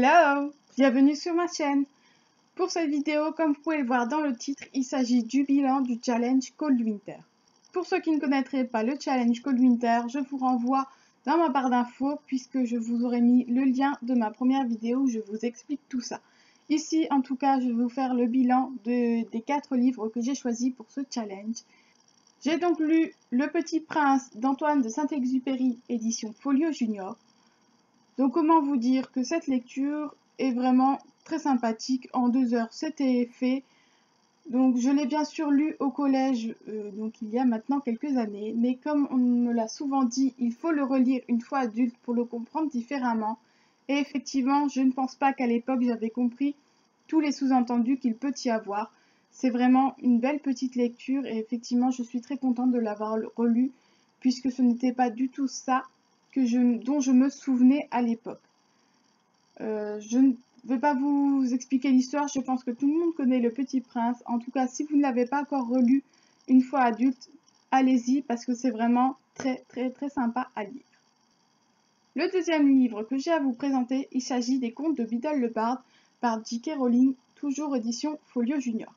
Hello! Bienvenue sur ma chaîne. Pour cette vidéo, comme vous pouvez le voir dans le titre, il s'agit du bilan du challenge Cold Winter. Pour ceux qui ne connaîtraient pas le challenge Cold Winter, je vous renvoie dans ma barre d'infos puisque je vous aurai mis le lien de ma première vidéo où je vous explique tout ça. Ici, en tout cas, je vais vous faire le bilan des 4 livres que j'ai choisis pour ce challenge. J'ai donc lu Le Petit Prince d'Antoine de Saint-Exupéry, édition Folio Junior. Donc comment vous dire que cette lecture est vraiment très sympathique. En 2 heures, c'était fait. Donc je l'ai bien sûr lu au collège, donc il y a maintenant quelques années. Mais comme on me l'a souvent dit, il faut le relire une fois adulte pour le comprendre différemment. Et effectivement, je ne pense pas qu'à l'époque j'avais compris tous les sous-entendus qu'il peut y avoir. C'est vraiment une belle petite lecture et effectivement je suis très contente de l'avoir relu puisque ce n'était pas du tout ça dont je me souvenais à l'époque. Je ne vais pas vous expliquer l'histoire, je pense que tout le monde connaît Le Petit Prince. En tout cas, si vous ne l'avez pas encore relu une fois adulte, allez-y parce que c'est vraiment très sympa à lire. Le deuxième livre que j'ai à vous présenter, il s'agit des Contes de Biddle le Barde par J.K. Rowling, toujours édition Folio Junior.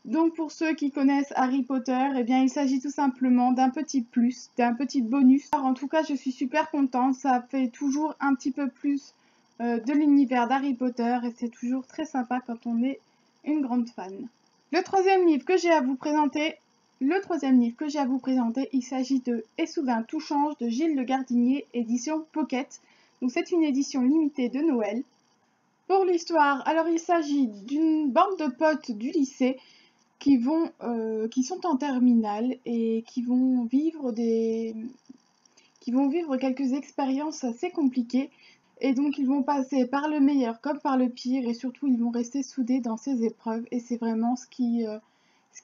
Donc pour ceux qui connaissent Harry Potter, eh bien il s'agit tout simplement d'un petit plus, d'un petit bonus. Alors, en tout cas, je suis super contente, ça fait toujours un petit peu plus de l'univers d'Harry Potter et c'est toujours très sympa quand on est une grande fan. Le troisième livre que j'ai à vous présenter, il s'agit de Et soudain tout change de Gilles Le Gardinier, édition Pocket. Donc c'est une édition limitée de Noël. Pour l'histoire, alors il s'agit d'une bande de potes du lycée qui sont en terminale et qui vont vivre quelques expériences assez compliquées. Et donc ils vont passer par le meilleur comme par le pire et surtout ils vont rester soudés dans ces épreuves et c'est vraiment ce qui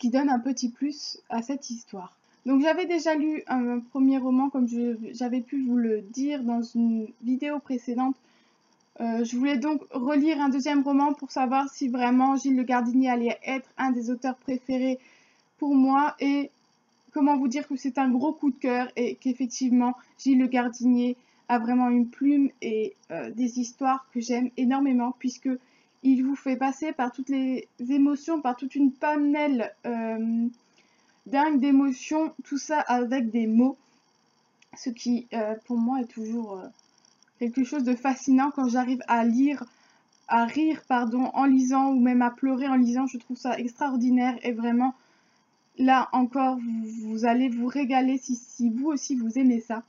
donne un petit plus à cette histoire. Donc j'avais déjà lu un premier roman comme j'avais pu vous le dire dans une vidéo précédente. Je voulais donc relire un deuxième roman pour savoir si vraiment Gilles Le Gardinier allait être un des auteurs préférés pour moi et comment vous dire que c'est un gros coup de cœur et qu'effectivement Gilles Le Gardinier a vraiment une plume et des histoires que j'aime énormément puisque il vous fait passer par toutes les émotions, par toute une panel dingue d'émotions, tout ça avec des mots, ce qui pour moi est toujours quelque chose de fascinant quand j'arrive à rire en lisant ou même à pleurer en lisant. Je trouve ça extraordinaire et vraiment là encore vous allez vous régaler si vous aussi vous aimez ça.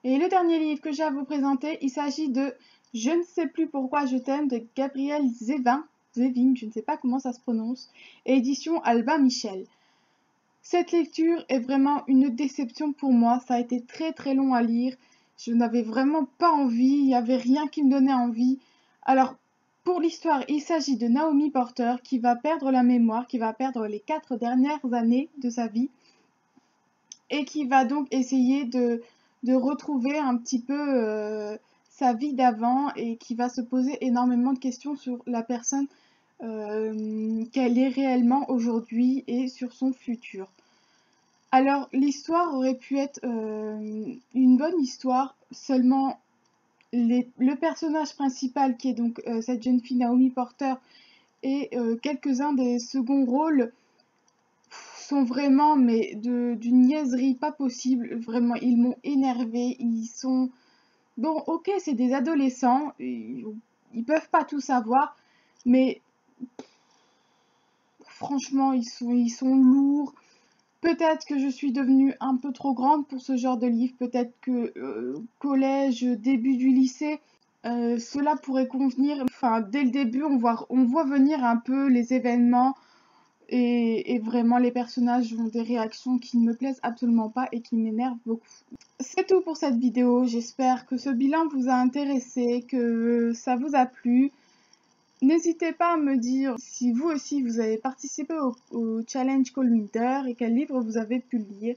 Et le dernier livre que j'ai à vous présenter, il s'agit de Je ne sais plus pourquoi je t'aime de Gabrielle Zevin, je ne sais pas comment ça se prononce, édition Albin Michel. Cette lecture est vraiment une déception pour moi, ça a été très long à lire. Je n'avais vraiment pas envie, il n'y avait rien qui me donnait envie. Alors, pour l'histoire, il s'agit de Naomi Porter qui va perdre la mémoire, qui va perdre les 4 dernières années de sa vie et qui va donc essayer de retrouver un petit peu sa vie d'avant et qui va se poser énormément de questions sur la personne qu'elle est réellement aujourd'hui et sur son futur. Alors, l'histoire aurait pu être une bonne histoire, seulement le personnage principal, qui est donc cette jeune fille Naomi Porter, et quelques-uns des seconds rôles sont vraiment mais d'une niaiserie pas possible. Vraiment, ils m'ont énervée. Ils sont... Bon, ok, c'est des adolescents, ils peuvent pas tout savoir, mais franchement, ils sont lourds. Peut-être que je suis devenue un peu trop grande pour ce genre de livre, peut-être que collège, début du lycée, cela pourrait convenir. Enfin, dès le début, on voit venir un peu les événements et vraiment les personnages ont des réactions qui ne me plaisent absolument pas et qui m'énervent beaucoup. C'est tout pour cette vidéo, j'espère que ce bilan vous a intéressé, que ça vous a plu. N'hésitez pas à me dire si vous aussi vous avez participé au challenge Cold Winter et quel livre vous avez pu lire.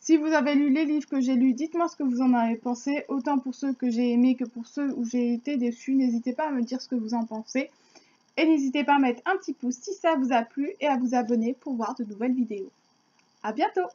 Si vous avez lu les livres que j'ai lus, dites-moi ce que vous en avez pensé, autant pour ceux que j'ai aimés que pour ceux où j'ai été déçue. N'hésitez pas à me dire ce que vous en pensez. Et n'hésitez pas à mettre un petit pouce si ça vous a plu et à vous abonner pour voir de nouvelles vidéos. À bientôt!